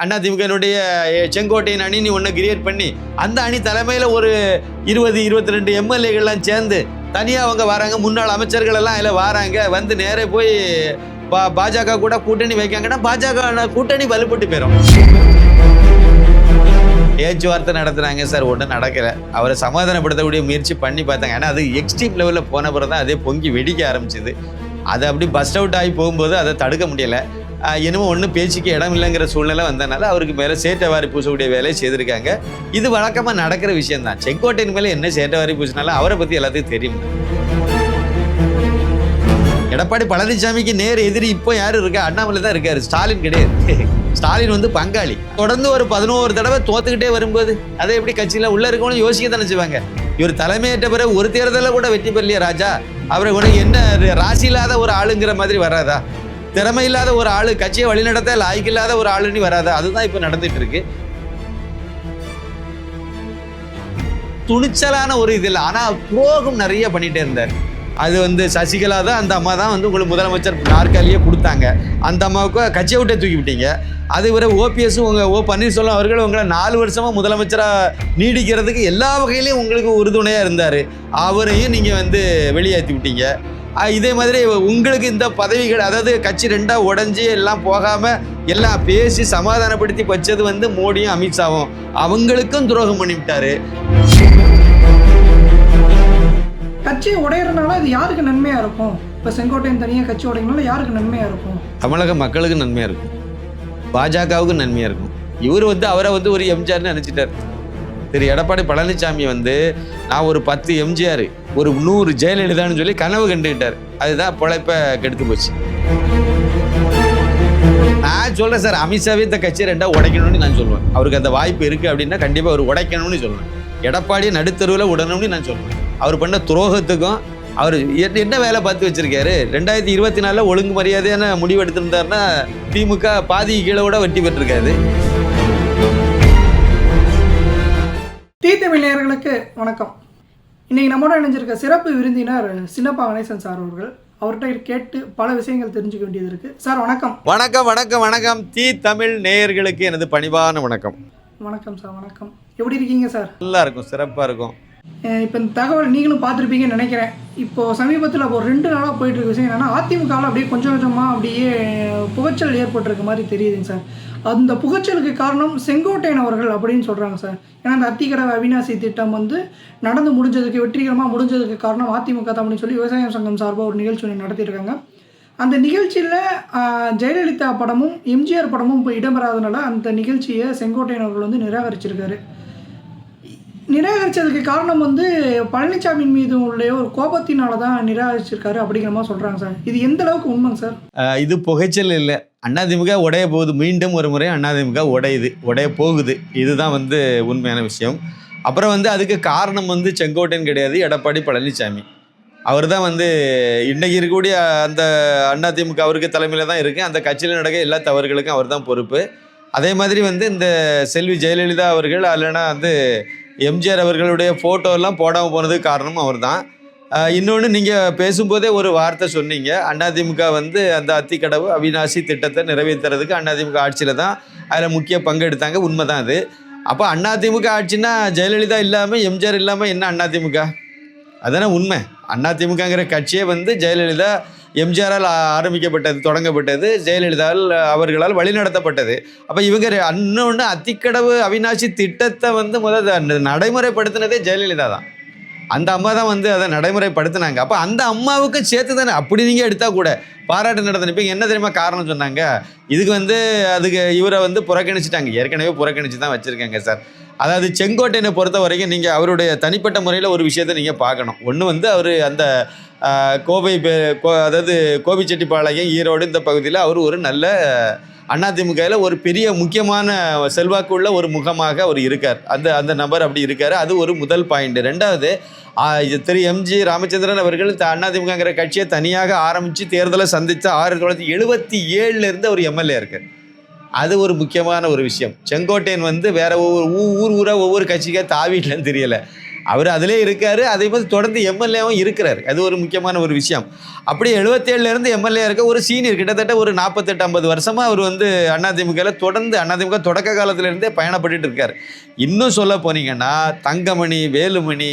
அதிமுகனுடைய செங்கோட்டையின் அணி நீ ஒன்று கிரியேட் பண்ணி அந்த அணி தலைமையில் ஒரு 20-22 எம்எல்ஏகள்லாம் சேர்ந்து தனியாக அவங்க வராங்க, முன்னாள் அமைச்சர்கள் எல்லாம் அதில் வராங்க, வந்து நேரே போய் பாஜக கூட கூட்டணி வைக்காங்கன்னா பாஜக கூட்டணி வலுப்பட்டு போயிடும். பேச்சுவார்த்தை நடத்துனாங்க சார், ஒன்றும் நடக்கலை. அவரை சமாதானப்படுத்தக்கூடிய முயற்சி பண்ணி பார்த்தாங்க. ஏன்னா அது எக்ஸ்ட்ரீம் லெவலில் போன பிறகு தான் அதே பொங்கி வெடிக்க ஆரம்பிச்சிது. அதை அப்படி பஸ்ட் அவுட் ஆகி போகும்போது அதை தடுக்க முடியலை. என்னமோ ஒன்றும் பேச்சுக்கு இடம் இல்லைங்கிற சூழ்நிலை வந்தனால அவருக்கு மேலே சேட்டவாரி பூசக்கூடிய வேலையை செய்திருக்காங்க. இது வழக்கமாக நடக்கிற விஷயம்தான். செங்கோட்டையின் மேலே என்ன சேட்டவாரி பூசினாலும் அவரை பற்றி எல்லாத்துக்கும் தெரியும். எடப்பாடி பழனிசாமிக்கு நேர் எதிரி இப்போ யாரும் இருக்கா? அண்ணாமலை தான் இருக்காரு, ஸ்டாலின் கிடையாது. ஸ்டாலின் வந்து பங்காளி. தொடர்ந்து ஒரு 11 தடவை தோத்துக்கிட்டே வரும்போது அதை எப்படி கட்சியில் உள்ள இருக்கணும்னு யோசிக்க தானே செய்வாங்க. இவர் தலைமையேற்ற பிறகு ஒரு தேர்தலில் கூட வெற்றி பெறலையா ராஜா? அவரை கூட என்ன ராசி இல்லாத ஒரு ஆளுங்கிற மாதிரி வராதா? திறமை இல்லாத ஒரு ஆளு, கட்சியை வழிநடத்த லாய்க்கு இல்லாத ஒரு ஆளுன்னு வராதா? அதுதான் இப்ப நடந்துட்டு இருக்கு. துணிச்சலான ஒரு இது இல்லை, ஆனா துரோகம் நிறைய பண்ணிட்டே இருந்தார். அது வந்து சசிகலா தான், அந்த அம்மா தான் வந்து உங்களுக்கு முதலமைச்சர் நாற்காலியே கொடுத்தாங்க. அந்த அம்மாவுக்கு கட்சியை விட்டே தூக்கி விட்டீங்க. அது வரை ஓபிஎஸும் ஓ பன்னீர்செல்வம் அவர்கள் உங்களை 4 வருஷமா முதலமைச்சராக நீடிக்கிறதுக்கு எல்லா வகையிலையும் உங்களுக்கு உறுதுணையாக இருந்தார். அவரையும் நீங்கள் வந்து வெளியேற்றி விட்டீங்க. இதே மாதிரி உங்களுக்கு இந்த பதவிகள், அதாவது கட்சி 2ஆ உடஞ்சி எல்லாம் போகாமல் எல்லாம் பேசி சமாதானப்படுத்தி வச்சது வந்து மோடியும் அமித்ஷாவும். அவங்களுக்கும் துரோகம் பண்ணிவிட்டாரு. கட்சி உடையறதுனால இது யாருக்கு நன்மையாக இருக்கும்? இப்போ செங்கோட்டையன் தனியாக கட்சி உடையனால யாருக்கு நன்மையாக இருக்கும்? தமிழக மக்களுக்கு நன்மையாக இருக்கும், பாஜகவுக்கு நன்மையாக இருக்கும். இவர் வந்து அவரை வந்து ஒரு எம்ஜிஆர்னு நினச்சிட்டார். திரு எடப்பாடி பழனிசாமி வந்து நான் ஒரு 10 எம்ஜிஆர், ஒரு 100 ஜெயலலிதான்னு சொல்லி கனவு கண்டுக்கிட்டார். அதுதான் பொழைப்ப கெடுத்து போச்சு. நான் சொல்கிறேன் சார், அமித்ஷாவே இந்த கட்சி 2ஆ உடைக்கணும்னு நான் சொல்லுவேன். அவருக்கு அந்த வாய்ப்பு இருக்குது அப்படின்னா கண்டிப்பாக அவர் உடைக்கணும்னு சொல்லுவேன். எடப்பாடியை நடுத்தருவில் விடணும்னு நான் சொல்லுவேன். அவர் பண்ண துரோகத்துக்கும் அவர் என்ன வேலை பார்த்து வச்சிருக்காரு? 2024 ஒழுங்கு மரியாதையான முடிவு எடுத்திருந்தாருன்னா திமுக பாதி கீழே கூட வெற்றி பெற்றிருக்காது. தமிழ் நேயர்களுக்கு வணக்கம். இன்னைக்கு நம்மோட இணைஞ்சிருக்க சிறப்பு விருந்தினர் சின்னப்பா கணேசன் சார் அவர்கள். அவர்கிட்ட கேட்டு பல விஷயங்கள் தெரிஞ்சுக்க வேண்டியது இருக்கு. சார் வணக்கம். வணக்கம் வணக்கம் வணக்கம். தமிழ் நேயர்களுக்கு எனது பணிவான வணக்கம். வணக்கம் சார், வணக்கம். எப்படி இருக்கீங்க சார்? நல்லா இருக்கும், சிறப்பாக இருக்கும். இப்போ இந்த தகவல் நீங்களும் பார்த்துருப்பீங்கன்னு நினைக்கிறேன். இப்போது சமீபத்தில் ஒரு 2 நாளாக போயிட்டு இருக்க விஷயம் என்னென்னா, அதிமுகவில் அப்படியே கொஞ்சம் கொஞ்சமாக அப்படியே புகைச்சல் ஏற்பட்டிருக்க மாதிரி தெரியுதுங்க சார். அந்த புகைச்சலுக்கு காரணம் செங்கோட்டையன் அவர்கள் அப்படின்னு சொல்கிறாங்க சார். ஏன்னா அந்த அத்திக்கடவு அவிநாசி திட்டம் வந்து நடந்து முடிஞ்சதுக்கு, வெற்றிகரமாக முடிஞ்சதுக்கு காரணம் அதிமுக தான் அப்படின்னு சொல்லி விவசாய சங்கம் சார்பாக ஒரு நிகழ்ச்சி ஒன்று நடத்தியிருக்காங்க. அந்த நிகழ்ச்சியில் ஜெயலலிதா படமும் எம்ஜிஆர் படமும் இப்போ இடம்பெறாதனால அந்த நிகழ்ச்சியை செங்கோட்டையன் அவர்கள் வந்து நிராகரிச்சிருக்காரு. நிராகரித்ததுக்கு காரணம் வந்து பழனிசாமி மீது உள்ள ஒரு கோபத்தினால தான் நிராகரிச்சிருக்காரு அப்படிங்கிற மாதிரி சொல்கிறாங்க சார். இது எந்த அளவுக்கு உண்மைங்க சார்? இது புகைச்சல் இல்லை, அதிமுக உடைய போகுது. மீண்டும் ஒரு முறை அதிமுக உடைய போகுது. இதுதான் வந்து உண்மையான விஷயம். அப்புறம் வந்து அதுக்கு காரணம் வந்து செங்கோட்டையன் கிடையாது, எடப்பாடி பழனிசாமி. அவர் தான் வந்து இன்றைக்கி இருக்கக்கூடிய அந்த அதிமுக அவருக்கு தலைமையில் தான் இருக்குது. அந்த கட்சியில் நடக்க எல்லா தவறுகளுக்கும் அவர் தான் பொறுப்பு. அதே மாதிரி வந்து இந்த செல்வி ஜெயலலிதா அவர்கள் இல்லைன்னா வந்து எம்ஜிஆர் அவர்களுடைய ஃபோட்டோலாம் போடாமல் போனதுக்கு காரணமும் அவர் தான். இன்னொன்று, நீங்கள் பேசும்போதே ஒரு வார்த்தை சொன்னீங்க, அதிமுக வந்து அந்த அத்திக்கடவு அவிநாசி திட்டத்தை நிறைவேற்றுறதுக்கு அதிமுக ஆட்சியில் தான் அதில் முக்கிய பங்கு எடுத்தாங்க. உண்மை தான் அது. அப்போ அதிமுக ஆட்சின்னா ஜெயலலிதா இல்லாமல் எம்ஜிஆர் இல்லாமல் என்ன அதிமுக? அதுதானே உண்மை. அதிமுகங்கிற கட்சியே வந்து ஜெயலலிதா எம்ஜிஆரால் ஆரம்பிக்கப்பட்டது, தொடங்கப்பட்டது, ஜெயலலிதா அவர்களால் வழிநடத்தப்பட்டது. அப்போ இவங்க இன்னொன்று அத்திக்கடவு அவிநாசி திட்டத்தை வந்து நடைமுறைப்படுத்தினதே ஜெயலலிதா தான். அந்த அம்மா தான் வந்து அதை நடைமுறைப்படுத்தினாங்க. அப்போ அந்த அம்மாவுக்கு சேர்த்து தானே. அப்படி நீங்கள் எடுத்தால் கூட பாராட்டு நடத்தினப்ப என்ன தெரியுமா காரணம் சொன்னாங்க? இதுக்கு வந்து அதுக்கு இவரை வந்து புறக்கணிச்சிட்டாங்க. ஏற்கனவே புறக்கணிச்சு தான் வச்சுருக்காங்க சார். அதாவது செங்கோட்டையனை பொறுத்த வரைக்கும் நீங்கள் அவருடைய தனிப்பட்ட முறையில் ஒரு விஷயத்தை நீங்கள் பார்க்கணும். ஒன்று வந்து அவர் அந்த அதாவது கோபிச்செட்டிப்பாளையம், ஈரோடு இந்த பகுதியில் அவர் ஒரு நல்ல அதிமுகவில் ஒரு பெரிய முக்கியமான செல்வாக்கு உள்ள ஒரு முகமாக அவர் இருக்கார். அந்த நபர் அப்படி இருக்கார். அது ஒரு முதல் பாயிண்ட். 2வது, திரு எம்ஜி ராமச்சந்திரன் அவர்கள் அதிமுகங்கிற கட்சியை தனியாக ஆரம்பித்து தேர்தலை சந்தித்த 1977 ஒரு எம்எல்ஏ இருக்கார். அது ஒரு முக்கியமான ஒரு விஷயம். செங்கோட்டையன் வந்து வேற ஒவ்வொரு ஊராக ஒவ்வொரு கட்சிக்காக தாவிடலன்னு தெரியலை. அவர் அதிலே இருக்காரு. அதே மாதிரி தொடர்ந்து எம்எல்ஏவும் இருக்கிறார். அது ஒரு முக்கியமான ஒரு விஷயம். அப்படி 77லேருந்து எம்எல்ஏ இருக்க ஒரு சீனியர், கிட்டத்தட்ட ஒரு 48-50 வருஷமா அவர் வந்து அதிமுகவில் தொடர்ந்து, அதிமுக தொடக்க காலத்திலேருந்தே பயணப்பட்டுட்டு இருக்கார். இன்னும் சொல்ல போனீங்கன்னா தங்கமணி, வேலுமணி,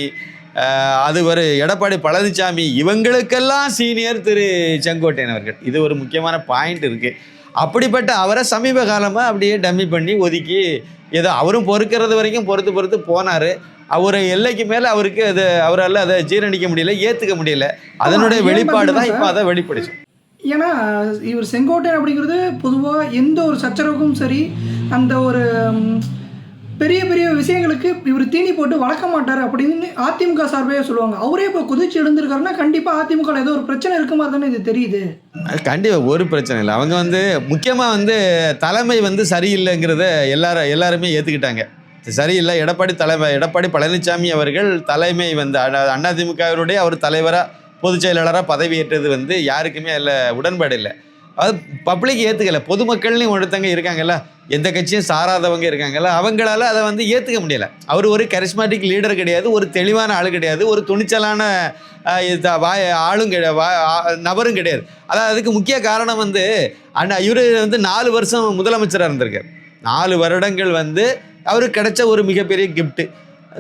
அது ஒரு எடப்பாடி பழனிசாமி, இவங்களுக்கெல்லாம் சீனியர் திரு செங்கோட்டையன் அவர்கள். இது ஒரு முக்கியமான பாயிண்ட் இருக்குது. அப்படிப்பட்ட அவரை சமீப காலமாக அப்படியே டம்மி பண்ணி ஒதுக்கி, ஏதோ அவரும் பொறுக்கிறது வரைக்கும் பொறுத்து போனார். அவர் எல்லைக்கு மேலே அவருக்கு அவரால் அதை ஜீரணிக்க முடியல, ஏற்றுக்க முடியல. அதனுடைய வெளிப்பாடு தான் இப்போ அதை வெளிப்படுச்சு. ஏன்னா இவர் செங்கோட்டையன் அப்படிங்கிறது பொதுவாக எந்த ஒரு சச்சரவுக்கும் சரி, அந்த ஒரு பெரிய பெரிய விஷயங்களுக்கு இவர் தீனி போட்டு வளர்க்க மாட்டார் அப்படின்னு அதிமுக சார்பே சொல்லுவாங்க. அவரே இப்போ குதிச்சு எழுந்திருக்காருன்னா கண்டிப்பாக அதிமுக ஏதோ ஒரு பிரச்சனை இருக்க மாதிரி தானே இது தெரியுது. கண்டிப்பாக ஒரு பிரச்சனை இல்லை. அவங்க வந்து முக்கியமாக வந்து தலைமை வந்து சரியில்லைங்கிறத எல்லாருமே ஏற்றுக்கிட்டாங்க. சரியில்லை, எடப்பாடி பழனிசாமி அவர்கள் தலைமை வந்து அதிமுகவினுடைய அவர் தலைவராக பொதுச் செயலாளராக பதவியேற்றது வந்து யாருக்குமே அதில் உடன்பாடு இல்லை. அது பப்ளிக் ஏற்றுக்கலை. பொதுமக்கள்னு ஒருத்தங்க இருக்காங்கல்ல, எந்த கட்சியும் சாராதவங்க இருக்காங்கல்ல, அவங்களால அதை வந்து ஏற்றுக்க முடியலை. அவர் ஒரு கரிஸ்மாட்டிக் லீடர் கிடையாது, ஒரு தெளிவான ஆள் கிடையாது, ஒரு துணிச்சலான ஆளும் நபரும் கிடையாது. அதாவது அதுக்கு முக்கிய காரணம் வந்து இவர் வந்து 4 வருஷம் முதலமைச்சராக இருந்திருக்கார். 4 வருடங்கள் வந்து அவருக்கு கிடைச்ச ஒரு மிகப்பெரிய கிஃப்ட்டு.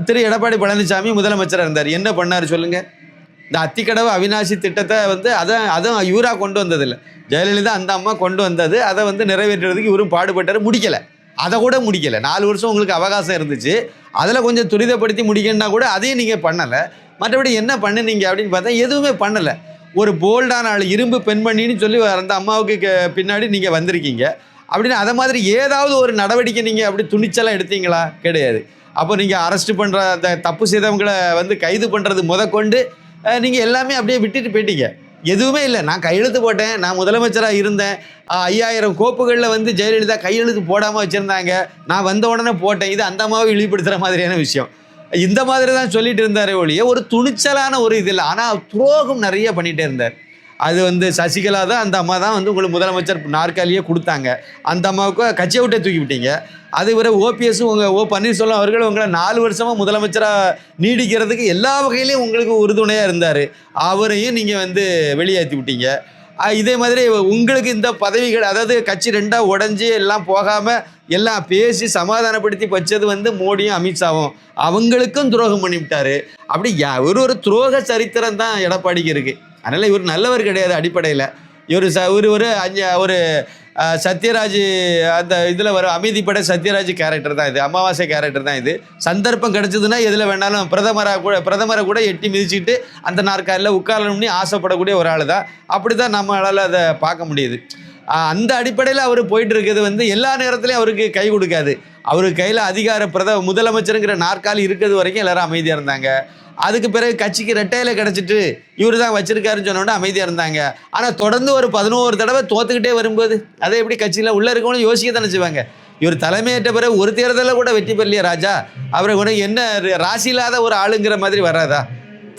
திரு எடப்பாடி பழனிசாமி முதலமைச்சராக இருந்தார். என்ன பண்ணார் சொல்லுங்கள்? இந்த அத்திக்கடவு அவிநாசி திட்டத்தை வந்து அதுவும் இவராக கொண்டு வந்ததில்லை, ஜெயலலிதா அந்த அம்மா கொண்டு வந்தது. அதை வந்து நிறைவேற்றுறதுக்கு இவரும் பாடுபட்டார், முடிக்கலை. அதை கூட முடிக்கலை. 4 வருஷம் உங்களுக்கு அவகாசம் இருந்துச்சு, அதில் கொஞ்சம் துரிதப்படுத்தி முடிக்கணுன்னா கூட அதையும் நீங்கள் பண்ணலை. மற்றபடி என்ன பண்ணுனீங்க அப்படின்னு பார்த்தா எதுவுமே பண்ணலை. ஒரு போல்டான ஆள், இரும்பு பெண்மணின்னு சொல்லி அந்த அம்மாவுக்கு பின்னாடி நீங்கள் வந்திருக்கீங்க. அப்படின்னு அதை மாதிரி ஏதாவது ஒரு நடவடிக்கை நீங்கள் அப்படி துணிச்சலாக எடுத்தீங்களா? கிடையாது. அப்போ நீங்கள் அரெஸ்ட் பண்ணுற அந்த தப்பு செய்தவங்களை வந்து கைது பண்ணுறது முதற்கொண்டு நீங்கள் எல்லாமே அப்படியே விட்டுட்டு போயிட்டீங்க. எதுவுமே இல்லை. நான் கையெழுத்து போட்டேன், நான் முதலமைச்சராக இருந்தேன், 5000 கோப்புகளில் வந்து ஜெயலலிதா கையெழுத்து போடாமல் வச்சுருந்தாங்க, நான் வந்த உடனே போட்டேன். இது அந்த அம்மாவை இழிவுபடுத்துகிற மாதிரியான விஷயம். இந்த மாதிரி தான் சொல்லிட்டு இருந்தாரே ஒழிய ஒரு துணிச்சலான ஒரு இது இல்லை. ஆனால் துரோகம் நிறைய பண்ணிகிட்டே இருந்தார். அது வந்து சசிகலா தான், அந்த அம்மா தான் வந்து உங்களுக்கு முதலமைச்சர் நாற்காலியே கொடுத்தாங்க. அந்த அம்மாவுக்கு கட்சியை விட்டே தூக்கி விட்டீங்க. அது வரை ஓபிஎஸும் உங்கள் பன்னீர்செல்வம் அவர்கள் உங்களை 4 வருஷமாக முதலமைச்சராக நீடிக்கிறதுக்கு எல்லா வகையிலையும் உங்களுக்கு உறுதுணையாக இருந்தார். அவரையும் நீங்கள் வந்து வெளியேற்றி விட்டீங்க. இதே மாதிரி உங்களுக்கு இந்த பதவிகள், அதாவது கட்சி 2ஆக உடஞ்சி எல்லாம் போகாமல் எல்லாம் பேசி சமாதானப்படுத்தி வச்சது வந்து மோடியும் அமித்ஷாவும், அவங்களுக்கும் துரோகம் பண்ணிவிட்டார். அப்படி ஒரு துரோக சரித்திரம் தான் எடப்பாடிக்கு இருக்குது. அதனால் இவர் நல்லவர் கிடையாது அடிப்படையில். இவர் ஒரு சத்யராஜ், அந்த இதில் வர அமைதிப்படை சத்யராஜ் கேரக்டர் தான் இது, அமாவாசை கேரக்டர் தான் இது. சந்தர்ப்பம் கிடச்சிதுன்னா எதில் வேணாலும் பிரதமரை கூட எட்டி மிதிச்சுட்டு அந்த நாற்காலில் உட்காரணும்னு ஆசைப்படக்கூடிய ஒரு ஆள் தான். அப்படி தான் நம்மளால் அதை பார்க்க முடியுது. அந்த அடிப்படையில் அவர் போயிட்டு இருக்கிறது வந்து எல்லா நேரத்துலையும் அவருக்கு கை கொடுக்காது. அவருக்கு கையில் முதலமைச்சருங்கிற நாற்காலி இருக்கிறது வரைக்கும் எல்லாரும் அமைதியாக இருந்தாங்க. அதுக்கு பிறகு கட்சிக்கு ரெட்டையில் கிடச்சிட்டு இவர் தான் வச்சிருக்காருன்னு சொன்னோட அமைதியாக இருந்தாங்க. ஆனால் தொடர்ந்து ஒரு 11 தடவை தோத்துக்கிட்டே வரும்போது அதை எப்படி கட்சியில் உள்ளே இருக்கணும்னு யோசிக்க தானே செய்வாங்க. இவர் தலைமையேற்ற பிறகு ஒரு தேர்தலில் கூட வெற்றி பெறலையா ராஜா? அவரை கூட என்ன ராசி இல்லாத ஒரு ஆளுங்கிற மாதிரி வராதா?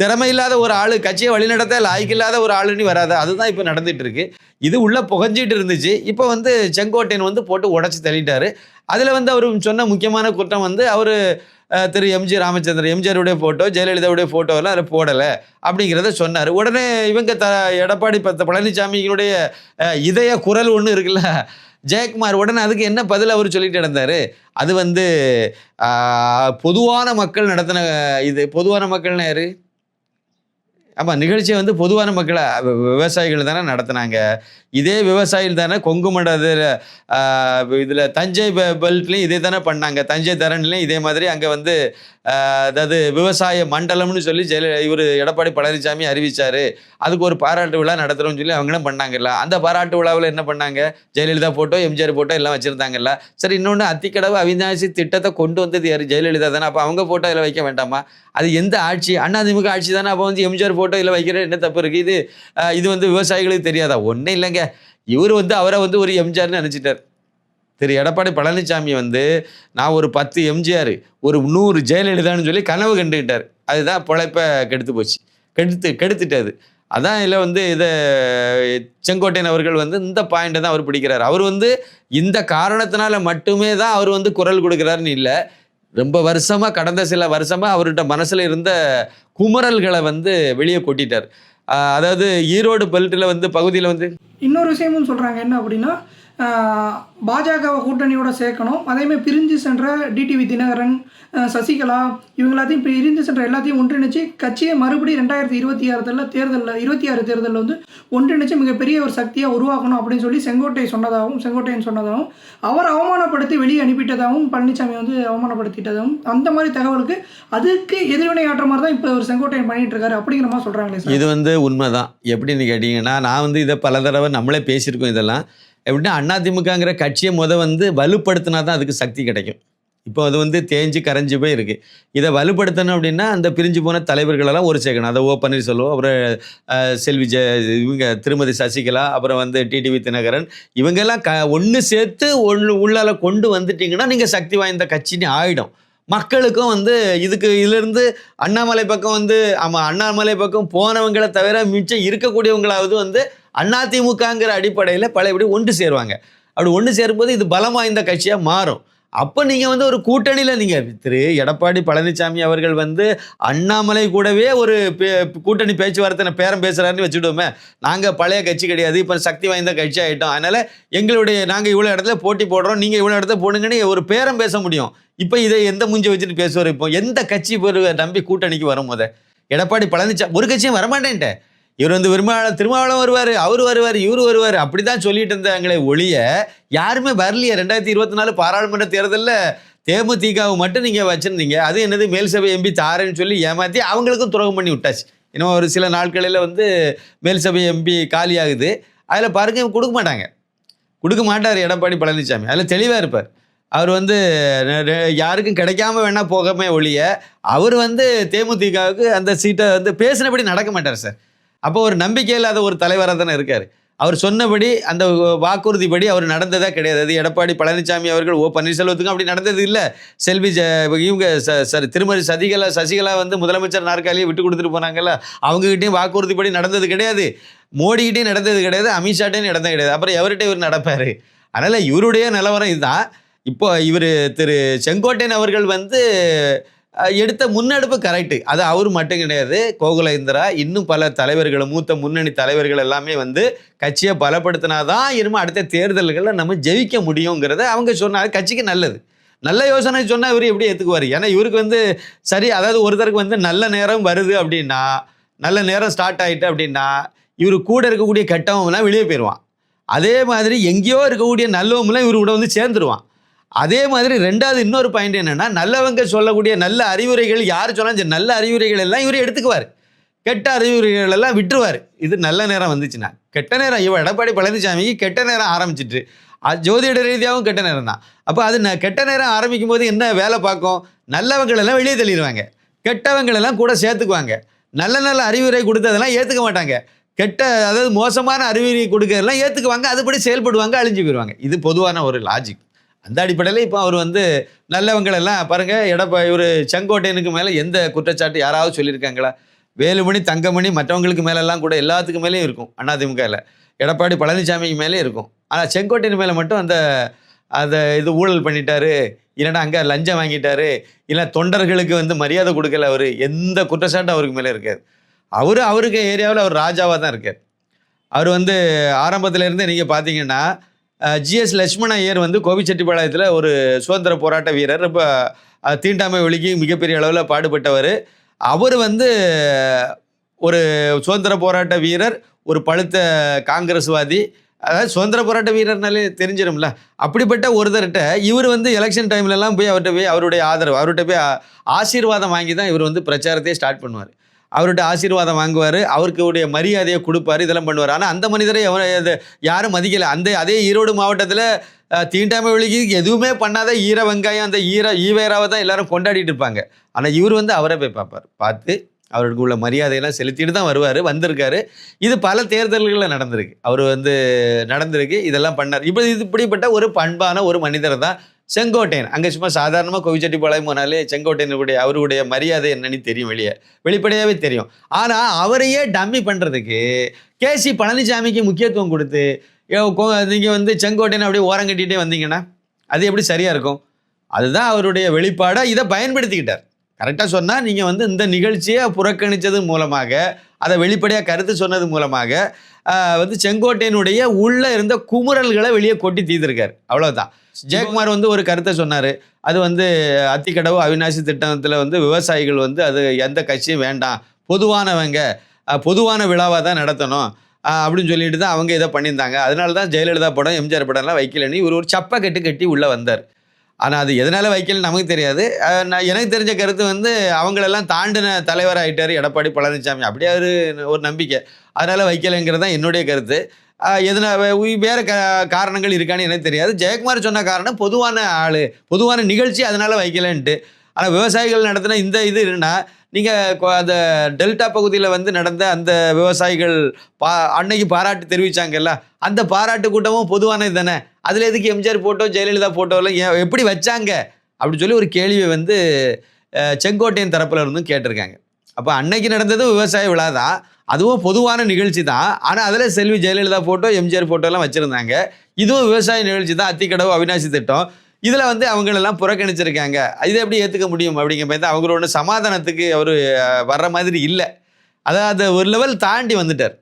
திறமை இல்லாத ஒரு ஆள், கட்சியை வழிநடத்த லாய்க்கில்லாத ஒரு ஆளுன்னு வராதா? அதுதான் இப்போ நடந்துகிட்டு இருக்கு. இது உள்ளே புகஞ்சிட்டு இருந்துச்சு. இப்போ வந்து செங்கோட்டையன் வந்து போட்டு உடச்சி தள்ளிட்டாரு. அதில் வந்து அவர் சொன்ன முக்கியமான குற்றம் வந்து அவர் திரு எம்ஜி ராமச்சந்திரன், எம்ஜிஆருடைய ஃபோட்டோ, ஜெயலலிதாவுடைய ஃபோட்டோவெல்லாம் அதில் போடலை அப்படிங்கிறத சொன்னார். உடனே இவங்க எடப்பாடி பழனிசாமியினுடைய இதய குரல் ஒன்று இருக்குல்ல, ஜெயக்குமார், உடனே அதுக்கு என்ன பதில் அவர் சொல்லிட்டு இருந்தார்? அது வந்து பொதுவான மக்கள் நடத்தின இது. பொதுவான மக்கள்னா யார்? ஆமாம், நிகழ்ச்சியை வந்து பொதுவான மக்களை விவசாயிகள் தானே நடத்தினாங்க. இதே விவசாயிகள் தானே கொங்கு இதில் தஞ்சை பெல்ட்லேயும் இதே தானே பண்ணாங்க. தஞ்சை தரன்லேயும் இதே மாதிரி அங்கே வந்து அதாவது விவசாய மண்டலம்னு சொல்லி இவர் எடப்பாடி பழனிசாமி அறிவித்தார். அதுக்கு ஒரு பாராட்டு விழா நடத்துகிறோம்னு சொல்லி அவங்களும் பண்ணாங்கல்ல. அந்த பாராட்டு விழாவில் என்ன பண்ணாங்க? ஜெயலலிதா ஃபோட்டோ, எம்ஜிஆர் ஃபோட்டோ எல்லாம் வச்சுருந்தாங்கல்ல. சரி, இன்னொன்று அத்திக்கடவு அவிநாசி திட்டத்தை கொண்டு வந்தது யார்? ஜெயலலிதா தானே. அப்போ அவங்க ஃபோட்டோ இதில் வைக்க வேண்டாமா? அது எந்த ஆட்சி? அதிமுக ஆட்சி தானே. அப்போ வந்து எம்ஜிஆர் ஃபோட்டோ இதில் வைக்கிற என்ன தப்பு இருக்குது? இது வந்து விவசாயிகளுக்கு தெரியாதா? ஒன்றும் இல்லைங்க. இவர் வந்து அவரை வந்து ஒரு எம்ஜிஆர்னு நினச்சிட்டார். திரு எடப்பாடி பழனிசாமி வந்து நான் ஒரு 10 எம்ஜிஆர், ஒரு 100 ஜெயலலிதான்னு சொல்லி கனவு கண்டுக்கிட்டார். அதுதான் பொழைப்பை கெடுத்துட்டாது. அதான் இதில் வந்து இதை செங்கோட்டையன் அவர்கள் வந்து இந்த பாயிண்ட்டை தான் அவர் பிடிக்கிறார். அவர் வந்து இந்த காரணத்தினால மட்டுமே தான் அவர் வந்து குரல் கொடுக்குறாருன்னு இல்லை. ரொம்ப வருஷமா, கடந்த சில வருஷமா அவர்கிட்ட மனசுல இருந்த குமறல்களை வந்து வெளியே கொட்டிட்டார். அதாவது ஈரோடு பெல்ட்டில் வந்து பகுதியில் வந்து இன்னொரு விஷயமும் சொல்கிறாங்க. என்ன அப்படின்னா, பாஜகவை கூட்டணியோட சேர்க்கணும். அதேமாதிரி பிரிஞ்சு சென்ற டிடிவி தினகரன், சசிகலா இவங்க எல்லாத்தையும் பிரிஞ்சு சென்ற எல்லாத்தையும் ஒன்றிணைச்சு கட்சியை மறுபடியும் 2026 தேர்தலில் வந்து ஒன்றிணைச்சு மிகப்பெரிய ஒரு சக்தியாக உருவாக்கணும் அப்படின்னு சொல்லி செங்கோட்டையன் சொன்னதாகவும் அவர் அவமானப்படுத்தி வெளியே அனுப்பிட்டதாகவும் பழனிசாமி வந்து அவமானப்படுத்திட்டதாகவும் அந்த மாதிரி தகவலுக்கு அதுக்கு எதிர்வினை ஆற்ற மாதிரி தான் இப்போ ஒரு செங்கோட்டையன் பண்ணிட்டு இருக்காரு அப்படிங்கிற மாதிரி சொல்கிறாங்களே சார். இது வந்து உண்மைதான். எப்படின்னு கேட்டிங்கன்னா, நான் வந்து இதை பல தடவை நம்மளே பேசியிருக்கோம். இதெல்லாம் எப்படின்னா, அதிமுகங்கிற கட்சியை வந்து வலுப்படுத்தினா தான் அதுக்கு சக்தி கிடைக்கும். இப்போ அது வந்து தேஞ்சு கரைஞ்சி போய் இருக்குது. இதை வலுப்படுத்தணும் அப்படின்னா அந்த பிரிஞ்சு போன தலைவர்களெல்லாம் ஒரு சேர்க்கணும். அதை ஓ பன்னீர்செல்வம், அப்புறம் செல்வி இவங்க திருமதி சசிகலா, அப்புறம் வந்து டிடிவி தினகரன், இவங்கெல்லாம் ஒன்று சேர்த்து உள்ளால கொண்டு வந்துட்டிங்கன்னா நீங்கள் சக்தி வாய்ந்த கட்சின்னு ஆகிடும். மக்களுக்கும் வந்து இதிலிருந்து அண்ணாமலை பக்கம் வந்து அண்ணாமலை பக்கம் போனவங்களை தவிர மிச்சம் இருக்கக்கூடியவங்களாவது வந்து அதிமுகங்கிற அடிப்படையில் பழையபடி ஒன்று சேருவாங்க. அப்படி ஒன்று சேரும்போது இது பலம் வாய்ந்த கட்சியாக மாறும். அப்போ நீங்கள் வந்து ஒரு கூட்டணியில் நீங்கள் திரு எடப்பாடி பழனிசாமி அவர்கள் வந்து அண்ணாமலை கூடவே ஒரு கூட்டணி பேச்சுவார்த்தை பேரம் பேசுகிறாருன்னு வச்சுடுவோமே. நாங்கள் பழைய கட்சி கிடையாது, இப்போ சக்தி வாய்ந்த கட்சி ஆகிட்டோம், அதனால் நாங்கள் இவ்வளோ இடத்துல போட்டி போடுறோம், நீங்கள் இவ்வளோ இடத்துல போடுங்கன்னு ஒரு பேரம் பேச முடியும். இப்போ இதை எந்த மூஞ்சி வச்சுட்டு பேசுவார்? இப்போ எந்த கட்சி நம்பி கூட்டணிக்கு வரும்? எடப்பாடி பழனிசாமி ஒரு கட்சியும் வரமாட்டேன்ட்டேன். இவர் வந்து திருமாவளவன் வருவார், அவர் வருவார், இவர் வருவார், அப்படி தான் சொல்லிட்டு இருந்தாங்களே ஒழிய யாருமே வரலையே. 2024 பாராளுமன்ற தேர்தலில் தேமுதிகவை மட்டும் நீங்கள் வச்சுருந்தீங்க. அது என்னது மேல் சபை எம்பி தாரேன்னு சொல்லி ஏமாற்றி அவங்களுக்கும் துரோகம் பண்ணி விட்டாச்சு. இன்னும் ஒரு சில நாட்களில் வந்து மேல் சபை எம்பி காலி ஆகுது. அதில் பாருங்க கொடுக்க மாட்டார் எடப்பாடி பழனிசாமி. அதில் தெளிவாக இருப்பார். அவர் வந்து யாருக்கும் கிடைக்காம வேணால் போகமே ஒழிய அவர் வந்து தேமுதிகவுக்கு அந்த சீட்டை வந்து பேசினபடி நடக்க மாட்டார் சார். அப்போ ஒரு நம்பிக்கை இல்லாத ஒரு தலைவராக தானே இருக்கார். அவர் சொன்னபடி அந்த வாக்குறுதிப்படி அவர் நடந்ததா கிடையாது. அது எடப்பாடி பழனிசாமி அவர்கள் ஓ பன்னீர்செல்வத்துக்கும் அப்படி நடந்தது இல்லை. செல்வி இவங்க திருமதி சசிகலா வந்து முதலமைச்சர் நாற்காலியை விட்டு கொடுத்துட்டு போனாங்கல்ல, அவங்ககிட்டையும் வாக்குறுதிப்படி நடந்தது கிடையாது. மோடிக்கிட்டையும் நடந்தது கிடையாது, அமித்ஷாட்டையும் நடந்தது கிடையாது. அப்புறம் எவர்கிட்ட இவர் நடப்பார்? அதனால் இவருடைய நிலவரம் இதுதான். இப்போ இவர் திரு செங்கோட்டையன் அவர்கள் வந்து எடுத்த முன்னெடுப்பு கரெக்டு. அது அவர் மட்டும் கிடையாது, கோகுல இந்திரா, இன்னும் பல தலைவர்கள், மூத்த முன்னணி தலைவர்கள் எல்லாமே வந்து கட்சியை பலப்படுத்தினாதான் இனிமே அடுத்த தேர்தல்களில் நம்ம ஜெயிக்க முடியுங்கிறத அவங்க சொன்னாங்க. கட்சிக்கு நல்ல யோசனை சொன்னால் இவர் எப்படி ஏற்றுக்குவார்? ஏன்னா இவருக்கு வந்து சரி, அதாவது ஒருத்தருக்கு வந்து நல்ல நேரம் வருது அப்படின்னா, நல்ல நேரம் ஸ்டார்ட் ஆகிட்டு அப்படின்னா இவர் கூட இருக்கக்கூடிய கெட்டவங்களாம் வெளியே போயிடுவான். அதே மாதிரி எங்கேயோ இருக்கக்கூடிய நல்லவங்களாம் இவர் கூட வந்து சேர்ந்துருவான். அதே மாதிரி ரெண்டாவது இன்னொரு பாயிண்ட் என்னென்னா, நல்லவங்க சொல்லக்கூடிய நல்ல அறிவுரைகள் யார் சொன்னாலும் நல்ல அறிவுரைகள் எல்லாம் இவர் எடுத்துக்குவார், கெட்ட அறிவுரைகள் எல்லாம் விட்டுருவார். இது நல்ல நேரம் வந்துச்சுன்னா. கெட்ட நேரம் எடப்பாடி பழனிசாமிக்கு கெட்ட நேரம் ஆரம்பிச்சிட்டு, ஜோதிட ரீதியாகவும் கெட்ட நேரம் தான். அப்போ அது கெட்ட நேரம் ஆரம்பிக்கும் போது என்ன வேலை பார்க்கும்? நல்லவங்களெல்லாம் வெளியே தள்ளிடுவாங்க, கெட்டவங்களெல்லாம் கூட சேர்த்துக்குவாங்க. நல்ல அறிவுரை கொடுத்ததெல்லாம் ஏற்றுக்க மாட்டாங்க, அதாவது மோசமான அறிவுரை கொடுக்கறதெல்லாம் ஏற்றுக்குவாங்க, அதுபடி செயல்படுவாங்க, அழிஞ்சு போயிடுவாங்க. இது பொதுவான ஒரு லாஜிக். அந்த அடிப்படையில் இப்போ அவர் வந்து நல்லவங்களெல்லாம் பாருங்கள். இவர் செங்கோட்டையனுக்கு மேலே எந்த குற்றச்சாட்டு யாராவது சொல்லியிருக்காங்களா? வேலுமணி, தங்கமணி, மற்றவங்களுக்கு மேலெல்லாம் கூட எல்லாத்துக்கு மேலேயும் இருக்கும் அதிமுகவில். எடப்பாடி பழனிசாமிக்கு மேலே இருக்கும். ஆனால் செங்கோட்டையன் மேலே மட்டும் அந்த இது ஊழல் பண்ணிட்டாரு, இல்லைன்னா அங்கே லஞ்சம் வாங்கிட்டாரு, இல்லை தொண்டர்களுக்கு வந்து மரியாதை கொடுக்கல, அவர் எந்த குற்றச்சாட்டும் அவருக்கு மேலே இருக்காது. அவருக்கு ஏரியாவில் அவர் ராஜாவாக தான் இருக்கார். அவர் வந்து ஆரம்பத்திலேருந்து நீங்கள் பார்த்தீங்கன்னா, ஜிஎஸ் லட்சுமண ஐயர் வந்து கோபிச்செட்டிப்பாளையத்தில் ஒரு சுதந்திர போராட்ட வீரர், ரொம்ப தீண்டாமை ஒழிக்கு மிகப்பெரிய அளவில் பாடுபட்டவர். அவர் வந்து ஒரு சுதந்திர போராட்ட வீரர், ஒரு பழுத்த காங்கிரஸ்வாதி, அதாவது சுதந்திர போராட்ட வீரர்னாலே தெரிஞ்சிடும்ல. அப்படிப்பட்ட ஒருத்தர்கிட்ட இவர் வந்து எலெக்ஷன் டைம்லலாம் போய் அவருடைய ஆதரவு, அவர்கிட்ட போய் ஆசீர்வாதம் வாங்கி தான் இவர் வந்து பிரச்சாரத்தையே ஸ்டார்ட் பண்ணுவார். அவர்கிட்ட ஆசீர்வாதம் வாங்குவார், அவருக்குடைய மரியாதையை கொடுப்பார், இதெல்லாம் பண்ணுவார். ஆனால் அந்த மனிதரை யாரும் மதிக்கலை. அதே ஈரோடு மாவட்டத்தில் தீண்டாமை ஒழிக்கு எதுவுமே பண்ணாத ஈர வெங்காயம், அந்த ஈவேராவை தான் எல்லாரும் கொண்டாடிட்டு இருப்பாங்க. ஆனால் இவர் வந்து அவரை போய் பார்த்து அவருக்கு உள்ள மரியாதையெல்லாம் செலுத்திட்டு தான் வந்திருக்காரு. இது பல தேர்தல்களில் நடந்திருக்கு. இதெல்லாம் பண்ணார். இப்படிப்பட்ட ஒரு பண்பான ஒரு மனிதர் தான் செங்கோட்டையன். அங்கே சும்மா சாதாரணமாக கோவிச்செட்டிப்பாளையம் போனாலே அவருடைய மரியாதை என்னன்னு தெரியும், வெளிப்படையாகவே தெரியும். ஆனால் அவரையே டம்மி பண்ணுறதுக்கு கேசி பழனிசாமிக்கு முக்கியத்துவம் கொடுத்து நீங்கள் வந்து செங்கோட்டையன் அப்படியே ஓரம் கட்டிகிட்டே வந்தீங்கன்னா அது எப்படி சரியாக இருக்கும்? அதுதான் அவருடைய வெளிப்பாடாக இதை பயன்படுத்திக்கிட்டார். கரெக்டாக சொன்னால் நீங்கள் வந்து இந்த நிகழ்ச்சியை புறக்கணித்தது மூலமாக, அதை வெளிப்படையாக கருத்து சொன்னது மூலமாக வந்து செங்கோட்டையனுடைய உள்ளே இருந்த குமுறல்களை வெளியே கொட்டி தீர்த்திருக்கார். அவ்வளோதான். ஜெயக்குமார் வந்து ஒரு கருத்தை சொன்னார். அது வந்து அத்திக்கடவு அவிநாசி திட்டத்தில் வந்து விவசாயிகள் வந்து அது எந்த கட்சியும் வேண்டாம், பொதுவான விழாவாக தான் நடத்தணும் அப்படின்னு சொல்லிட்டு தான் அவங்க இதை பண்ணியிருந்தாங்க. அதனால தான் ஜெயலலிதா படம் எம்ஜிஆர் படம்லாம் வைக்கலன்னு இவர் ஒரு சப்பை கட்டி உள்ளே வந்தார். ஆனால் அது எதனால் வைக்கலன்னு நமக்கு தெரியாது. எனக்கு தெரிஞ்ச கருத்து வந்து அவங்களெல்லாம் தாண்டின தலைவராகிட்டார் எடப்பாடி பழனிசாமி, அப்படியே ஒரு நம்பிக்கை, அதனால் வைக்கலைங்கிறது தான் என்னுடைய கருத்து. வேறு காரணங்கள் இருக்கான்னு எனக்கு தெரியாது. ஜெயக்குமார் சொன்ன காரணம் பொதுவான நிகழ்ச்சி அதனால் வைக்கலன்ட்டு. ஆனால் விவசாயிகள் நடத்தின இந்த இது இருந்தால் நீங்கள் அந்த டெல்டா பகுதியில் வந்து நடந்த அந்த விவசாயிகள் அன்னைக்கு பாராட்டு தெரிவித்தாங்கல்ல, அந்த பாராட்டு கூட்டமும் பொதுவானது தானே. அதில் எதுக்கு எம்ஜிஆர் போட்டோ ஜெயலலிதா போட்டோலாம் எப்படி வச்சாங்க அப்படின்னு சொல்லி ஒரு கேள்வியை வந்து செங்கோட்டையன் தரப்பில் இருந்தும் கேட்டிருக்காங்க. அப்போ அன்னைக்கு நடந்தது விவசாய விழா தான், அதுவும் பொதுவான நிகழ்ச்சி தான். ஆனால் அதில் செல்வி ஜெயலலிதா ஃபோட்டோ எம்ஜிஆர் ஃபோட்டோலாம் வச்சுருந்தாங்க. இதுவும் விவசாய நிகழ்ச்சி தான், அத்திக்கடவு அவிநாசி திட்டம். இதில் வந்து அவங்களெல்லாம் புறக்கணிச்சிருக்காங்க. இதை எப்படி ஏற்றுக்க முடியும் அப்படிங்கிற மாதிரி தான் அவங்களோட சமாதானத்துக்கு அவர் வர்ற மாதிரி இல்லை. அதாவது ஒரு லெவல் தாண்டி வந்துட்டார்.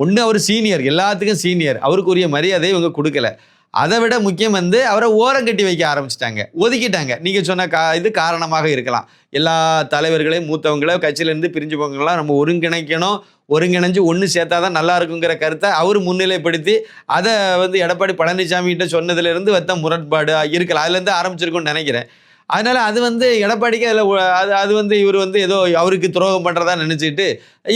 ஒன்று அவர் சீனியர், எல்லாத்துக்கும் சீனியர், அவருக்குரிய மரியாதையை இவங்க கொடுக்கல. அதை விட முக்கியம் வந்து அவரை ஓரம் கட்டி வைக்க ஆரம்பிச்சிட்டாங்க, ஒதுக்கிட்டாங்க. நீங்கள் சொன்ன இது காரணமாக இருக்கலாம். எல்லா தலைவர்களையும் மூத்தவங்கள கட்சியிலேருந்து பிரிஞ்சு போங்கலாம் நம்ம ஒருங்கிணைஞ்சு ஒன்று சேர்த்தா தான் நல்லா இருக்குங்கிற கருத்தை அவர் முன்னிலைப்படுத்தி அதை வந்து எடப்பாடி பழனிசாமி கிட்ட சொன்னதுலேருந்து வந்த முரண்பாடு இருக்கலாம், அதுலேருந்து ஆரம்பிச்சிருக்கும்னு நினைக்கிறேன். அதனால் அது வந்து எடப்பாடிக்கு அது வந்து இவர் வந்து ஏதோ அவருக்கு துரோகம் பண்ணுறதா நினச்சிட்டு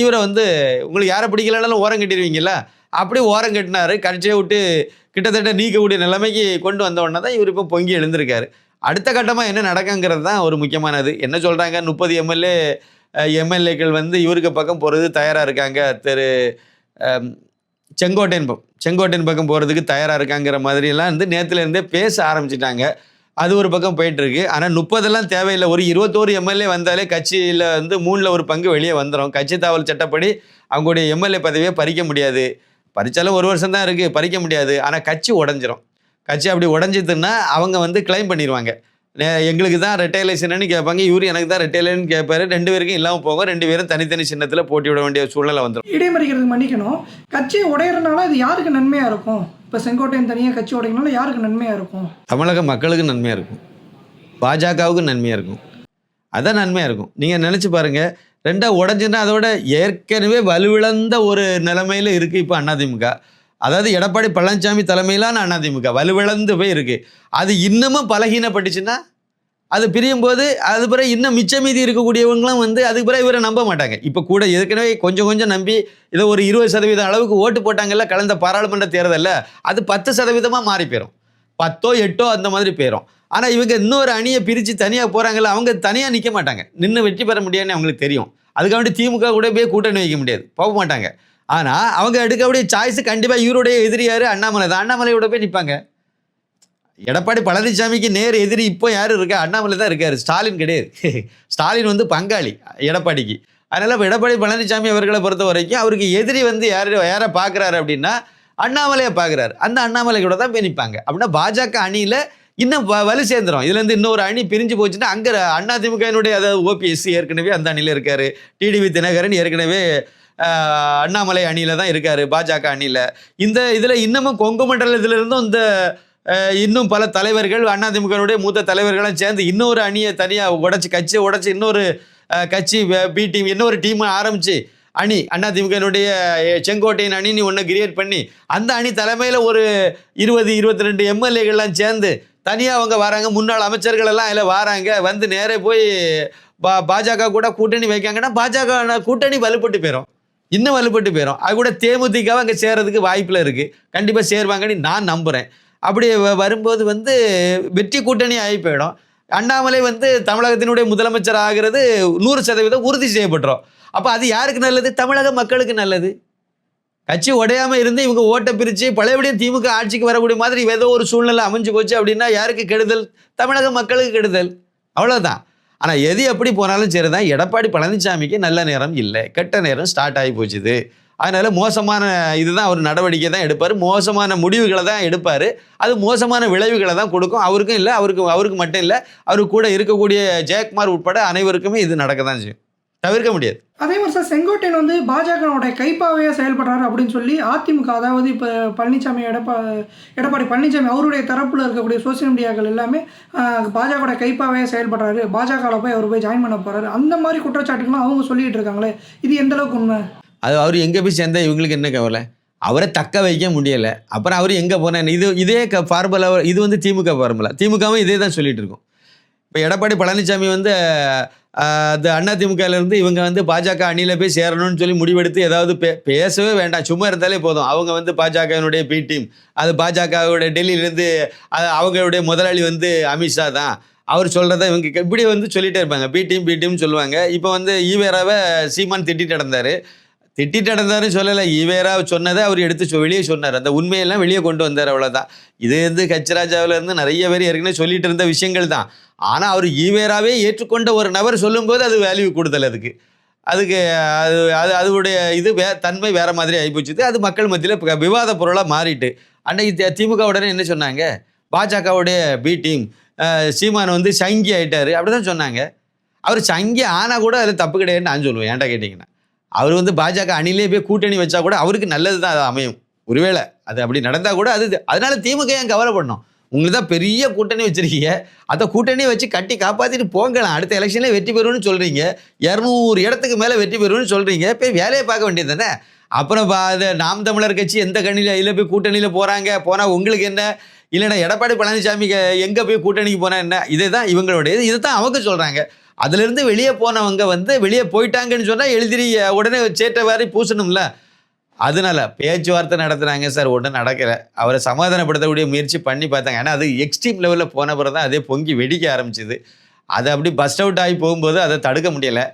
இவரை வந்து உங்களுக்கு யாரை பிடிக்கலனாலும் ஓரம் கட்டிடுவீங்களா, அப்படி ஓரம் கட்டினார். கட்சியை விட்டு கிட்டத்தட்ட நீக்கக்கூடிய நிலைமைக்கு கொண்டு வந்தவொடனே தான் இவர் இப்போ பொங்கி எழுந்திருக்காரு. அடுத்த கட்டமாக என்ன நடக்குங்கிறது தான் ஒரு முக்கியமானது. என்ன சொல்கிறாங்க, 30 எம்எல்ஏக்கள் வந்து இவருக்கு பக்கம் போகிறது தயாராக இருக்காங்க, செங்கோட்டையன் பக்கம் போகிறதுக்கு தயாராக இருக்காங்கிற மாதிரியெல்லாம் வந்து நேற்றுலேருந்தே பேச ஆரம்பிச்சிட்டாங்க. அது ஒரு பக்கம் போயிட்டுருக்கு. ஆனால் 30 தேவையில்லை, ஒரு 21 எம்எல்ஏ வந்தாலே கட்சியில் வந்து 3ல் ஒரு பங்கு வெளியே வந்துடும். கட்சி தாவல் சட்டப்படி அவங்களுடைய எம்எல்ஏ பதவியை பறிக்க முடியாது. பறிச்சாலும் 1 வருஷம் தான் இருக்குது, பறிக்க முடியாது. ஆனால் கட்சி உடஞ்சிரும். கட்சி அப்படி உடஞ்சிதுன்னா அவங்க வந்து கிளைம் பண்ணிடுவாங்க, எங்களுக்கு தான் ரெட்டைலேஷன்னு கேட்பாங்க, இவர் எனக்கு தான் ரெட்டைலேன்னு கேட்பாரு. 2 பேருக்கும் இல்லாமல் போகும், 2 பேரும் தனித்தனி சின்னத்தில் போட்டி விட வேண்டிய சூழ்நிலை வந்துடும். இடைமறிக்கிறதுக்கு மன்னிக்கணும், கட்சி உடையறதுனால இது யாருக்கு நன்மையாக இருக்கும்? இப்போ செங்கோட்டையன் தனியாக கட்சி உடையனால யாருக்கு நன்மையாக இருக்கும்? தமிழக மக்களுக்கு நன்மையாக இருக்கும், பாஜகவுக்கு நன்மையாக இருக்கும், அதான் நன்மையாக இருக்கும். நீங்கள் நினச்சி பாருங்கள், 2 உடஞ்சுன்னா அதோட ஏற்கனவே வலுவிழந்த ஒரு நிலைமையில் இருக்குது இப்போ அதிமுக. அதாவது எடப்பாடி பழனிசாமி தலைமையிலான அதிமுக வலுவிழந்து போய் இருக்குது. அது இன்னமும் பலகீனப்பட்டுச்சுன்னா அது பிரியும் போது அது பிறகு இன்னும் மிச்ச மீதி இருக்கக்கூடியவங்களும் வந்து அதுக்கு பிறகு இவரை நம்ப மாட்டாங்க. இப்போ கூட ஏற்கனவே கொஞ்சம் நம்பி இதை ஒரு 20% அளவுக்கு ஓட்டு போட்டாங்கல்ல கடந்த பாராளுமன்ற தேர்தலில், அது 10% மாறி போயிடும், 10ஓ 8ஓ அந்த மாதிரி போயிடும். ஆனால் இவங்க இன்னொரு அணியை பிரித்து தனியாக போகிறாங்கல்ல, அவங்க தனியாக நிற்க மாட்டாங்க, நின்று வெற்றி பெற முடியாதுன்னு அவங்களுக்கு தெரியும். அதுக்காண்டி திமுக கூட போய் கூட்டணி வைக்க முடியாது, போக மாட்டாங்க. ஆனால் அவங்க எடுக்கக்கூடிய சாய்ஸு கண்டிப்பாக இவருடைய எதிரியார் அண்ணாமலை தான், அண்ணாமலையோட போய் நிற்பாங்க. எடப்பாடி பழனிசாமிக்கு நேர் எதிரி இப்போ யார் இருக்கா, அண்ணாமலை தான் இருக்கார், ஸ்டாலின் கிடையாது. ஸ்டாலின் வந்து பங்காளி எடப்பாடிக்கு. அதனால் எடப்பாடி பழனிசாமி அவர்களை பொறுத்த வரைக்கும் அவருக்கு எதிரி வந்து யாரை பார்க்குறாரு அப்படின்னா அண்ணாமலையை பார்க்குறாரு, அந்த அண்ணாமலை கூட தான் போய் நிற்பாங்க. அப்படின்னா பாஜக அணியில் இன்னும் வலு சேர்ந்துடும். இதுலேருந்து இன்னொரு அணி பிரிஞ்சு போச்சுன்னா அங்கே அதிமுகனுடைய, அதாவது ஓபிஎஸ் ஏற்கனவே அந்த அணியில் இருக்கார், டிடிவி தினகரன் ஏற்கனவே அண்ணாமலை அணியில் தான் இருக்கார், பாஜக அணியில். இதில் இன்னமும் கொங்கு மண்டலத்திலிருந்தும் இன்னும் பல தலைவர்கள் அதிமுகனுடைய மூத்த தலைவர்களும் சேர்ந்து இன்னொரு அணியை தனியாக கட்சியை உடைச்சி இன்னொரு கட்சி பி டீம், இன்னொரு டீமை ஆரம்பித்து அணி அதிமுகனுடைய செங்கோட்டையின் அணின்னு ஒன்று கிரியேட் பண்ணி அந்த அணி தலைமையில் ஒரு 20-22 எம்எல்ஏகள்லாம் சேர்ந்து தனியாக அவங்க வராங்க, முன்னாள் அமைச்சர்கள் எல்லாம் அதில் வராங்க, வந்து நேரே போய் பாஜக கூட கூட்டணி வைக்காங்கன்னா பாஜக கூட்டணி வலுப்பட்டு போயிடும், இன்னும் வலுப்பட்டு போயிடும். அது கூட தேமுதிகவை அங்கே சேர்றதுக்கு வாய்ப்பில் இருக்குது, கண்டிப்பாக சேருவாங்கன்னு நான் நம்புகிறேன். அப்படி வரும்போது வந்து வெற்றி கூட்டணி ஆகி போயிடும். அண்ணாமலை வந்து தமிழகத்தினுடைய முதலமைச்சர் ஆகிறது 100% உறுதி செய்யப்பட்டுரும். அப்போ அது யாருக்கு நல்லது? தமிழக மக்களுக்கு நல்லது. கட்சி உடையாமல் இருந்து இவங்க ஓட்டை பிரித்து பழையபடியும் திமுக ஆட்சிக்கு வரக்கூடிய மாதிரி ஏதோ ஒரு சூழ்நிலை அமைஞ்சு போச்சு அப்படின்னா யாருக்கு கெடுதல்? தமிழக மக்களுக்கு கெடுதல், அவ்வளோதான். ஆனால் எது எப்படி போனாலும் சரி தான், எடப்பாடி பழனிசாமிக்கு நல்ல நேரம் இல்லை, கெட்ட நேரம் ஸ்டார்ட் ஆகி போச்சுது. அதனால் மோசமான இதுதான் அவர் நடவடிக்கை தான் எடுப்பார், மோசமான முடிவுகளை தான் எடுப்பார், அது மோசமான விளைவுகளை தான் கொடுக்கும். அவருக்கும் இல்லை, அவருக்கு மட்டும் இல்லை, அவருக்கு கூட இருக்கக்கூடிய ஜெயக்குமார் உட்பட அனைவருக்குமே இது நடக்க தான் செய்யும், தவிர்க்க முடியாது. அதே மாதிரி சார் செங்கோட்டையன் வந்து பாஜகவோட கைப்பாவையாக செயல்படுறாரு அப்படின்னு சொல்லி அதிமுக, அதாவது இப்போ பழனிசாமி எடப்பாடி பழனிசாமி அவருடைய தரப்பில் இருக்கக்கூடிய சோசியல் மீடியாக்கள் எல்லாமே பாஜகவோட கைப்பாவையாக செயல்படுறாரு, பாஜகவில் போய் அவர் போய் ஜாயின் பண்ண போகிறாரு, அந்த மாதிரி குற்றச்சாட்டுகள்லாம் அவங்க சொல்லிட்டு இருக்காங்களே, இது எந்த அளவுக்கு உண்மை? அது அவர் எங்கே போய் சேர்ந்தா இவங்களுக்கு என்ன கவலை, அவரை தக்க வைக்க முடியலை, அப்புறம் அவர் எங்கே போனேன், இதே ஃபார்முலா, இது வந்து திமுக ஃபார்முலா, திமுகவும் இதே தான் சொல்லிட்டு இருக்கோம். இப்போ எடப்பாடி பழனிசாமி வந்து அது அதிமுகலேருந்து இவங்க வந்து பாஜக அணியில் போய் சேரணும்னு சொல்லி முடிவெடுத்து ஏதாவது பேசவே வேண்டாம், சும்மா இருந்தாலே போதும், அவங்க வந்து பாஜகவினுடைய பி டீம், அது பாஜகவுடைய டெல்லியிலேருந்து அவங்களுடைய முதலாளி வந்து அமித்ஷா தான், அவர் சொல்கிறத இவங்க இப்படி வந்து சொல்லிகிட்டே இருப்பாங்க, பி டீம்னு சொல்லுவாங்க. இப்போ வந்து ஈவேராவை சீமான் திட்டிட்டு நடந்தாருன்னு சொல்லலை, ஈவேரா சொன்னதை அவர் எடுத்து வெளியே சொன்னார், அந்த உண்மையெல்லாம் வெளியே கொண்டு வந்தார், அவ்வளோதான். இது வந்து கச்சராஜாவிலேருந்து நிறைய பேர் ஏற்கனவே சொல்லிட்டு இருந்த விஷயங்கள் தான். ஆனால் அவர் ஈவேராவே ஏற்றுக்கொண்ட ஒரு நபர் சொல்லும்போது அது வேல்யூ கொடுத்தல், அதுக்கு அதோடைய இது தன்மை வேறு மாதிரி ஆகிப்போச்சு, அது மக்கள் மத்தியில் விவாத பொருளாக மாறிட்டு. அன்னைக்கு திமுக உடனே என்ன சொன்னாங்க, பாஜகவுடைய பி டீம் சீமான் வந்து சங்கி ஆகிட்டார் அப்படி தான் சொன்னாங்க. அவர் சங்கி ஆனால் கூட அதில் தப்பு கிடையாதுன்னு நான் சொல்லுவேன். ஏன்டா கேட்டிங்கன்னா, அவர் வந்து பாஜக அணிலே போய் கூட்டணி வச்சா கூட அவருக்கு நல்லது தான் அது அமையும், ஒருவேளை அது அப்படி நடந்தால் கூட அதனால திமுக ஏன் கவலைப்படணும், உங்களுக்கு தான் பெரிய கூட்டணி வச்சுருக்கீங்க, அதை கூட்டணியை வச்சு கட்டி காப்பாற்றிட்டு போங்கலாம், அடுத்த எலெக்ஷனில் வெற்றி பெறும்னு சொல்கிறீங்க, 200 இடத்துக்கு மேலே வெற்றி பெறும்னு சொல்கிறீங்க, போய் வேலையை பார்க்க வேண்டியது தானே. அப்புறம் நாம் தமிழர் கட்சி எந்த கண்ணியில் போய் கூட்டணியில் போனால் உங்களுக்கு என்ன, இல்லைன்னா எடப்பாடி பழனிசாமி எங்கே போய் கூட்டணிக்கு போனால் என்ன, இதே தான் இவங்களுடைய இதை தான் அவங்க சொல்கிறாங்க. அதிலிருந்து வெளியே போனவங்க வந்து வெளியே போயிட்டாங்கன்னு சொன்னால் எழுதிரி உடனே சேட்டை வாரி பூசணும்ல, அதனால பேச்சுவார்த்தை நடத்துனாங்க சார், ஒன்றும் நடக்கலை. அவரை சமாதானப்படுத்தக்கூடிய முயற்சி பண்ணி பார்த்தாங்க, ஏன்னா அது எக்ஸ்ட்ரீம் லெவலில் போன பிறகு தான் அதே பொங்கி வெடிக்க ஆரம்பிச்சிது. அதை அப்படி பஸ்ட் அவுட் ஆகி போகும்போது அதை தடுக்க முடியலை,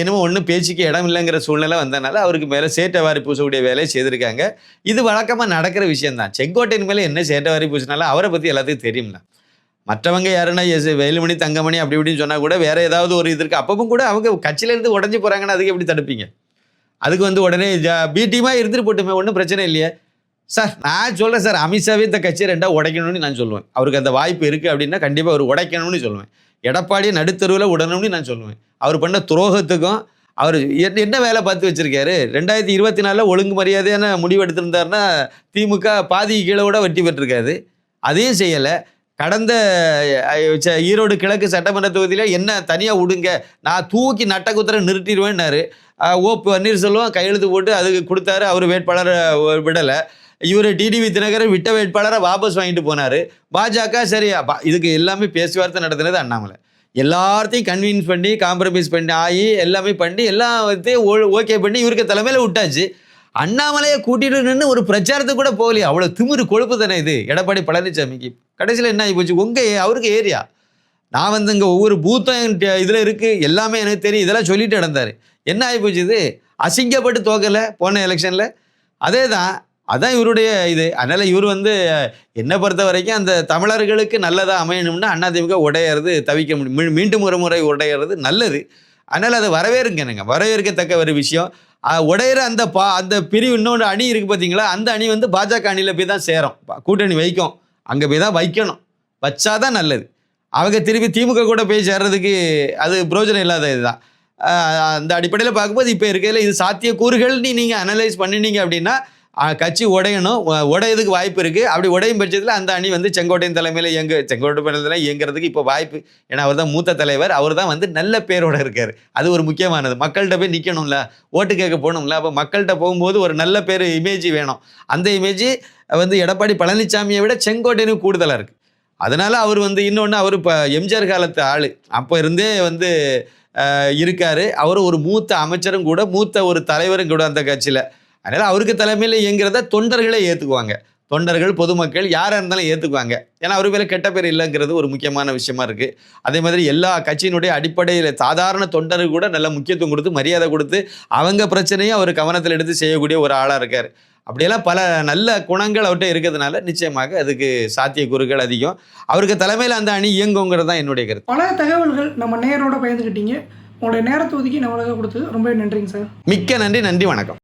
என்னமோ ஒன்றும் பேச்சுக்கு இடம் இல்லைங்கிற சூழ்நிலை வந்தனால அவருக்கு மேலே சேட்டை வாரி பூசக்கூடிய வேலையை செய்திருக்காங்க. இது வழக்கமாக நடக்கிற விஷயந்தான். செங்கோட்டையின் மேலே என்ன சேட்டை வாரி பூசினாலும் அவரை பற்றி எல்லாத்துக்கும் தெரியும்ல. மற்றவங்க யாருன்னா வேலுமணி தங்கமணி அப்படி இப்படின்னு சொன்னால் கூட வேறு ஏதாவது ஒரு இது இருக்குது, அப்பவும் கூட அவங்க கட்சியிலேருந்து உடஞ்சி போகிறாங்கன்னா அதுக்கு எப்படி தடுப்பீங்க, அதுக்கு வந்து உடனே பி டீமாக இருந்துட்டு போட்டுமே, ஒன்றும் பிரச்சனை இல்லையே சார். நான் சொல்கிறேன் சார், அமித்ஷாவே இந்த கட்சியை ரெண்டாக உடைக்கணும்னு நான் சொல்லுவேன், அவருக்கு அந்த வாய்ப்பு இருக்குது அப்படின்னா கண்டிப்பாக அவர் உடைக்கணும்னு சொல்லுவேன், எடப்பாடியை நடுத்தருவில் விடணும்னு நான் சொல்லுவேன். அவர் பண்ண துரோகத்துக்கும் அவர் என்ன வேலை பார்த்து வச்சுருக்காரு, 2024 ஒழுங்கு மரியாதையான முடிவு எடுத்திருந்தாருன்னா திமுக பாதி கீழே கூட வெற்றி பெற்றிருக்காது, அதையும் செய்யலை. கடந்த ஈரோடு கிழக்கு சட்டமன்ற தொகுதியில் என்ன தனியாக விடுங்க, நான் தூக்கி நட்டக்குத்தரை நிறுத்திடுவேன்னாரு. ஓ பன்னீர்செல்வம் கையெழுத்து போட்டு அதுக்கு கொடுத்தாரு, அவர் வேட்பாளரை விடலை. இவர் டிடிவி தினகரன் விட்ட வேட்பாளரை வாபஸ் வாங்கிட்டு போனார். பாஜக சரி, இதுக்கு எல்லாமே பேச்சுவார்த்தை நடத்துனது அண்ணாமலை, எல்லாத்தையும் கன்வின்ஸ் பண்ணி காம்ப்ரமைஸ் பண்ணி ஆகி எல்லாமே பண்ணி எல்லாத்தையும் ஓகே பண்ணி இவருக்கு தலைமையில் விட்டாச்சு. அண்ணாமலையை கூட்டிட்டு நின்று ஒரு பிரச்சாரத்துக்கு கூட போகலையா, அவ்வளோ திமிரு கொழுப்பு தானே இது எடப்பாடி பழனிசாமிக்கு. கடைசியில் என்ன ஆகி போச்சு, அவருக்கு ஏரியா, நான் வந்து இங்கே ஒவ்வொரு பூத்தும் இதில் இருக்குது எல்லாமே எனக்கு தெரியும், இதெல்லாம் சொல்லிட்டு நடந்தார். என்ன ஆகி போச்சு, இது அசிங்கப்பட்டு தோக்கலை போன எலெக்ஷனில், அதே தான் அதான் இவருடைய இது. அதனால் இவர் வந்து என்னை பொறுத்த வரைக்கும் அந்த தமிழர்களுக்கு நல்லதாக அமையணும்னா அதிமுக உடையிறது தவிக்க முடியும், மீண்டும் ஒரு முறை உடையிறது நல்லது. அதனால் அதை வரவேற்கத்தக்க ஒரு விஷயம். உடையிற அந்த பிரிவு இன்னொன்று அணி இருக்குது பார்த்தீங்களா, அந்த அணி வந்து பாஜக அணியில் போய் தான் சேரும், கூட்டணி வைக்கும், அங்கே போய் தான் வைக்கணும், வச்சாதான் நல்லது. அவங்க திருப்பி திமுக கூட போய் சேர்றதுக்கு அது பிரயோஜனம் இல்லாத இதுதான். அந்த அடிப்படையில் பார்க்கும்போது இப்போ இருக்கையில் இது சாத்தியக்கூறுகள்னு நீங்கள் அனலைஸ் பண்ணினீங்க அப்படின்னா கட்சி உடையதுக்கு வாய்ப்பு இருக்குது. அப்படி உடையும் பட்சத்தில் அந்த அணி வந்து செங்கோட்டையின் தலைமையில் செங்கோட்டை இயங்குறதுக்கு இப்போ வாய்ப்பு. ஏன்னா அவர் தான் மூத்த தலைவர், அவர் தான் வந்து நல்ல பேரோடு இருக்கார், அது ஒரு முக்கியமானது. மக்கள்கிட்ட போய் நிற்கணும்ல, ஓட்டு கேட்க போகணும்ல, அப்போ மக்கள்கிட்ட போகும்போது ஒரு நல்ல பேர் இமேஜ் வேணும். அந்த இமேஜ் வந்து எடப்பாடி பழனிசாமியை விட செங்கோட்டையனுக்கு கூடுதலாக இருக்குது. அதனால் அவர் வந்து இன்னொன்று, அவர் இப்போ எம்ஜிஆர் காலத்து ஆள், அப்போ இருந்தே வந்து இருக்கார். அவர் ஒரு மூத்த அமைச்சரும் கூட, மூத்த ஒரு தலைவரும் கூட அந்த கட்சியில். அதனால் அவருக்கு தலைமையில் இயங்கிறத தொண்டர்களே ஏற்றுக்குவாங்க, தொண்டர்கள் பொதுமக்கள் யாராக இருந்தாலும் ஏற்றுக்குவாங்க. ஏன்னா அவருக்கு மேலே கெட்ட பேர் இல்லைங்கிறது ஒரு முக்கியமான விஷயமா இருக்குது. அதே மாதிரி எல்லா கட்சியினுடைய அடிப்படையில் சாதாரண தொண்டர்கள் கூட நல்ல முக்கியத்துவம் கொடுத்து மரியாதை கொடுத்து அவங்க பிரச்சனையும் அவர் கவனத்தில் எடுத்து செய்யக்கூடிய ஒரு ஆளாக இருக்கார். அப்படியெல்லாம் பல நல்ல குணங்கள் அவர்கிட்ட இருக்கிறதுனால நிச்சயமாக அதுக்கு சாத்தியக்கூறுகள் அதிகம். அவருக்கு தலைமையில் அந்த அணி இயங்குங்கிறது தான் என்னுடைய கருத்து. பல தகவல்கள் நம்ம நேரோட பயந்துக்கிட்டீங்க, உங்களுடைய நேரத்தை ஒதுக்கி நம்மளுக்கு கொடுத்து ரொம்ப நன்றிங்க சார். மிக்க நன்றி, வணக்கம்.